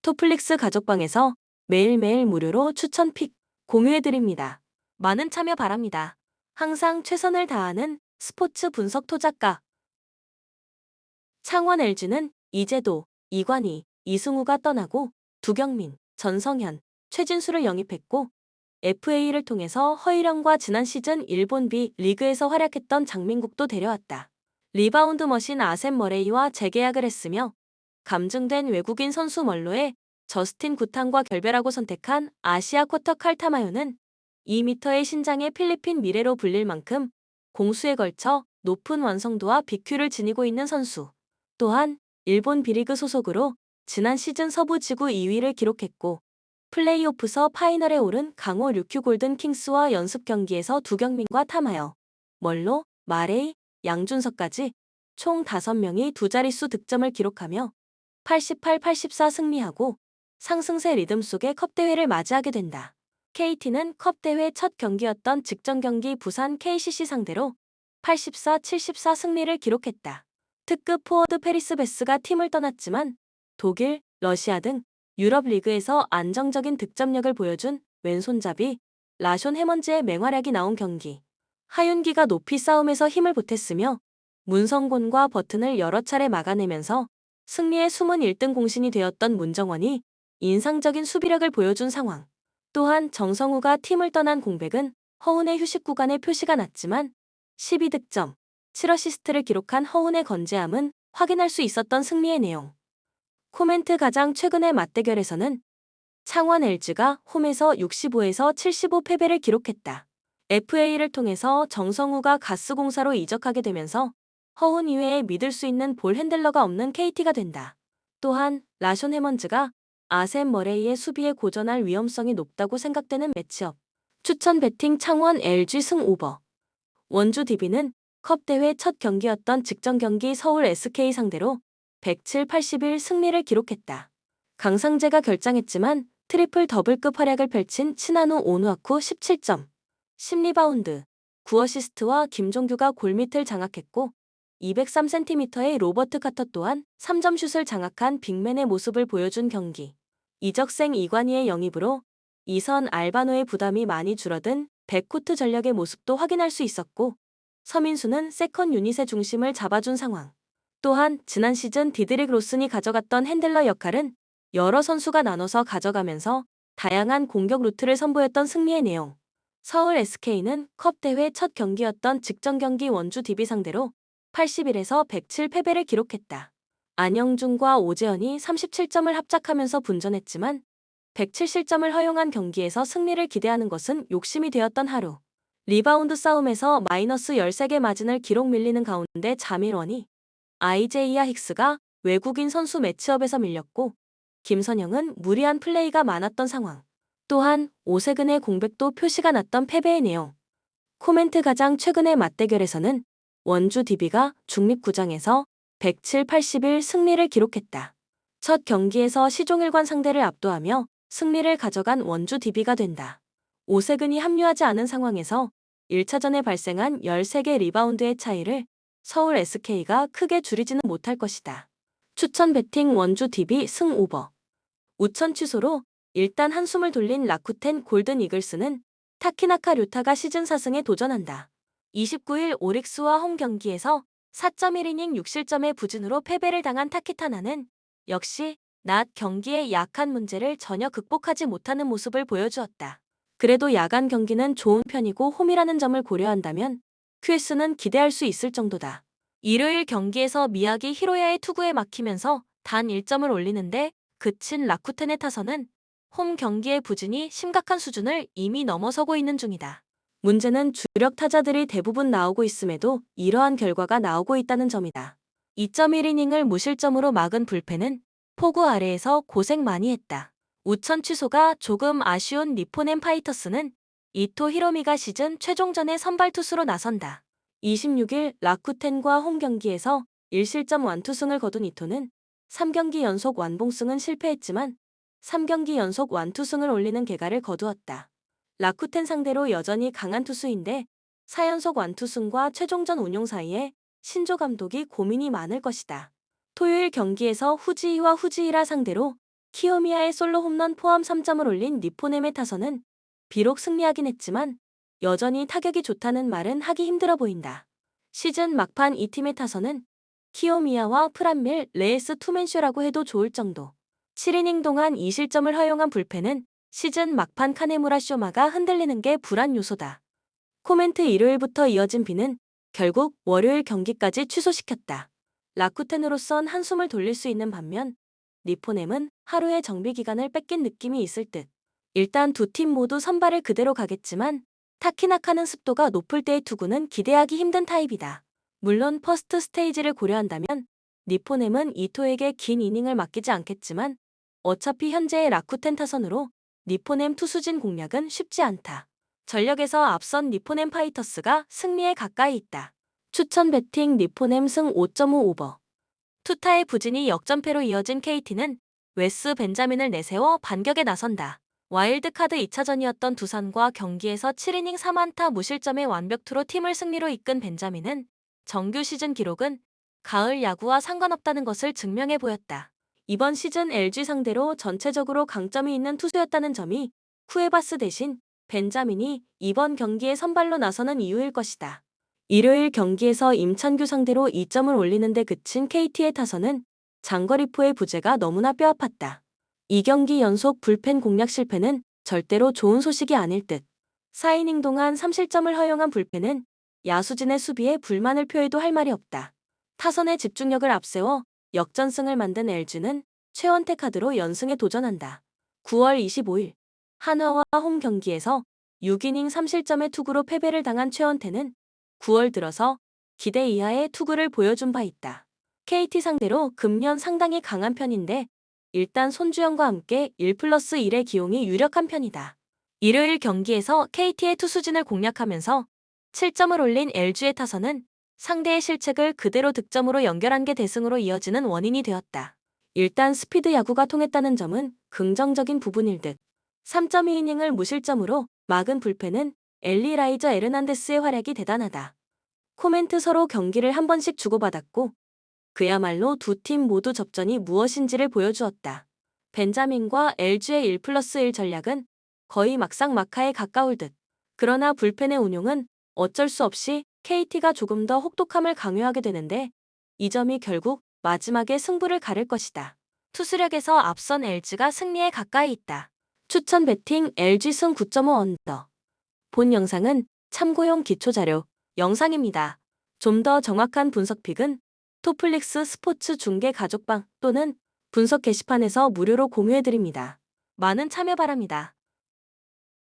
토플릭스 가족방에서 매일매일 무료로 추천 픽 공유해드립니다. 많은 참여 바랍니다. 항상 최선을 다하는 스포츠 분석 토작가 창원 LG는 이재도, 이관희, 이승우가 떠나고 두경민, 전성현, 최진수를 영입했고 FA를 통해서 허일영과 지난 시즌 일본 리그에서 활약했던 장민국도 데려왔다. 리바운드 머신 아셈 머레이와 재계약을 했으며 감증된 외국인 선수 멀로에 저스틴 구탄과 결별하고 선택한 아시아 쿼터 칼타마요는 2m의 신장의 필리핀 미래로 불릴 만큼 공수에 걸쳐 높은 완성도와 BQ를 지니고 있는 선수. 또한 일본 B리그 소속으로 지난 시즌 서부 지구 2위를 기록했고 플레이오프서 파이널에 오른 강호 류큐 골든 킹스와 연습 경기에서 두경민과 타마요, 멀로, 마레이, 양준석까지 총 5명이 두 자릿수 득점을 기록하며 88-84 승리하고 상승세 리듬 속에 컵대회를 맞이하게 된다. KT는 컵대회 첫 경기였던 직전 경기 부산 KCC 상대로 84-74 승리를 기록했다. 특급 포워드 페리스 베스가 팀을 떠났지만 독일, 러시아 등 유럽 리그에서 안정적인 득점력을 보여준 왼손잡이 라숀 해먼즈의 맹활약이 나온 경기. 하윤기가 높이 싸움에서 힘을 보탰으며 문성곤과 버튼을 여러 차례 막아내면서 승리의 숨은 1등 공신이 되었던 문정원이 인상적인 수비력을 보여준 상황. 또한 정성우가 팀을 떠난 공백은 허훈의 휴식 구간에 표시가 났지만 12득점, 7어시스트를 기록한 허훈의 건재함은 확인할 수 있었던 승리의 내용. 코멘트 가장 최근의 맞대결에서는 창원 LG가 홈에서 65에서 75 패배를 기록했다. FA를 통해서 정성우가 가스공사로 이적하게 되면서 허훈 이외에 믿을 수 있는 볼 핸들러가 없는 KT가 된다. 또한 라숀 해먼즈가 아셈 머레이의 수비에 고전할 위험성이 높다고 생각되는 매치업. 추천 배팅 창원 LG 승 오버. 원주 DB는 컵대회 첫 경기였던 직전 경기 서울 SK 상대로 107-81 승리를 기록했다. 강상재가 결장했지만 트리플 더블급 활약을 펼친 친한우 오누아쿠 17점, 10리바운드, 9어시스트와 김종규가 골밑을 장악했고 203cm의 로버트 카터 또한 3점 슛을 장악한 빅맨의 모습을 보여준 경기. 이적생 이관희의 영입으로 이선 알바노의 부담이 많이 줄어든 백코트 전력의 모습도 확인할 수 있었고 서민수는 세컨 유닛의 중심을 잡아준 상황. 또한 지난 시즌 디드릭 로슨이 가져갔던 핸들러 역할은 여러 선수가 나눠서 가져가면서 다양한 공격 루트를 선보였던 승리의 내용. 서울 SK는 컵대회 첫 경기였던 직전 경기 원주 DB 상대로 81에서 107 패배를 기록했다. 안영준과 오재현이 37점을 합작하면서 분전했지만 107실점을 허용한 경기에서 승리를 기대하는 것은 욕심이 되었던 하루. 리바운드 싸움에서 마이너스 13개 마진을 기록 밀리는 가운데 자밀원이 아이제이아 힉스가 외국인 선수 매치업에서 밀렸고 김선영은 무리한 플레이가 많았던 상황. 또한 오세근의 공백도 표시가 났던 패배의 내용. 코멘트 가장 최근의 맞대결에서는 원주 DB가 중립구장에서 107-81 승리를 기록했다. 첫 경기에서 시종일관 상대를 압도하며 승리를 가져간 원주 DB가 된다. 오세근이 합류하지 않은 상황에서 1차전에 발생한 13개 리바운드의 차이를 서울 SK가 크게 줄이지는 못할 것이다. 추천 배팅 원주 DB 승 오버. 우천 취소로 일단 한숨을 돌린 라쿠텐 골든 이글스는 타키나카 류타가 시즌 4승에 도전한다. 29일 오릭스와 홈 경기에서 4.1이닝 6실점의 부진으로 패배를 당한 타키타나는 역시 낮 경기의 약한 문제를 전혀 극복하지 못하는 모습을 보여주었다. 그래도 야간 경기는 좋은 편이고 홈이라는 점을 고려한다면 QS는 기대할 수 있을 정도다. 일요일 경기에서 미야기 히로야의 투구에 막히면서 단 1점을 올리는데 그친 라쿠텐의 타선은 홈 경기의 부진이 심각한 수준을 이미 넘어서고 있는 중이다. 문제는 주력 타자들이 대부분 나오고 있음에도 이러한 결과가 나오고 있다는 점이다. 2.1이닝을 무실점으로 막은 불펜은 폭우 아래에서 고생 많이 했다. 우천 취소가 조금 아쉬운 니포넨 파이터스는 이토 히로미가 시즌 최종전에 선발 투수로 나선다. 26일 라쿠텐과 홈 경기에서 1실점 완투승을 거둔 이토는 3경기 연속 완봉승은 실패했지만 3경기 연속 완투승을 올리는 개가를 거두었다. 라쿠텐 상대로 여전히 강한 투수인데 4연속 완투승과 최종전 운용 사이에 신조 감독이 고민이 많을 것이다. 토요일 경기에서 후지이와 후지이라 상대로 키오미야의 솔로 홈런 포함 3점을 올린 니포넴의 타선은 비록 승리하긴 했지만 여전히 타격이 좋다는 말은 하기 힘들어 보인다. 시즌 막판 이 팀의 타선은 키오미야와 프란밀, 레이스 투맨쇼라고 해도 좋을 정도. 7이닝 동안 2실점을 허용한 불펜은 시즌 막판 카네무라 쇼마가 흔들리는 게 불안 요소다. 코멘트 일요일부터 이어진 비는 결국 월요일 경기까지 취소시켰다. 라쿠텐으로선 한숨을 돌릴 수 있는 반면 니포넴은 하루의 정비 기간을 뺏긴 느낌이 있을 듯. 일단 두 팀 모두 선발을 그대로 가겠지만 타키나카는 습도가 높을 때의 투구는 기대하기 힘든 타입이다. 물론 퍼스트 스테이지를 고려한다면 니포넴은 이토에게 긴 이닝을 맡기지 않겠지만 어차피 현재의 라쿠텐 타선으로 니포넴 투수진 공략은 쉽지 않다. 전력에서 앞선 니포넴 파이터스가 승리에 가까이 있다. 추천 배팅 니포넴 승 5.5 오버. 투타의 부진이 역전패로 이어진 KT는 웨스 벤자민을 내세워 반격에 나선다. 와일드카드 2차전이었던 두산과 경기에서 7이닝 3안타 무실점의 완벽투로 팀을 승리로 이끈 벤자민은 정규 시즌 기록은 가을 야구와 상관없다는 것을 증명해 보였다. 이번 시즌 LG 상대로 전체적으로 강점이 있는 투수였다는 점이 쿠에바스 대신 벤자민이 이번 경기에 선발로 나서는 이유일 것이다. 일요일 경기에서 임찬규 상대로 2점을 올리는데 그친 KT의 타선은 장거리포의 부재가 너무나 뼈아팠다. 2경기 연속 불펜 공략 실패는 절대로 좋은 소식이 아닐 듯. 4이닝 동안 3실점을 허용한 불펜은 야수진의 수비에 불만을 표해도 할 말이 없다. 타선의 집중력을 앞세워 역전승을 만든 LG는 최원태 카드로 연승에 도전한다. 9월 25일 한화와 홈 경기에서 6이닝 3실점의 투구로 패배를 당한 최원태는 9월 들어서 기대 이하의 투구를 보여준 바 있다. KT 상대로 금년 상당히 강한 편인데 일단 손주영과 함께 1+1의 기용이 유력한 편이다. 일요일 경기에서 KT의 투수진을 공략하면서 7점을 올린 LG의 타선은 상대의 실책을 그대로 득점으로 연결한 게 대승으로 이어지는 원인이 되었다. 일단 스피드 야구가 통했다는 점은 긍정적인 부분일 듯. 3.2이닝을 무실점으로 막은 불펜은 엘리라이저 에르난데스의 활약이 대단하다. 코멘트 서로 경기를 한 번씩 주고받았고 그야말로 두 팀 모두 접전이 무엇인지를 보여주었다. 벤자민과 LG의 1+1 전략은 거의 막상막하에 가까울 듯. 그러나 불펜의 운용은 어쩔 수 없이 KT가 조금 더 혹독함을 강요하게 되는데 이 점이 결국 마지막에 승부를 가를 것이다. 투수력에서 앞선 LG가 승리에 가까이 있다. 추천 배팅 LG 승 9.5 언더. 본 영상은 참고용 기초자료 영상입니다. 좀 더 정확한 분석픽은 토플릭스 스포츠 중계 가족방 또는 분석 게시판에서 무료로 공유해드립니다. 많은 참여 바랍니다.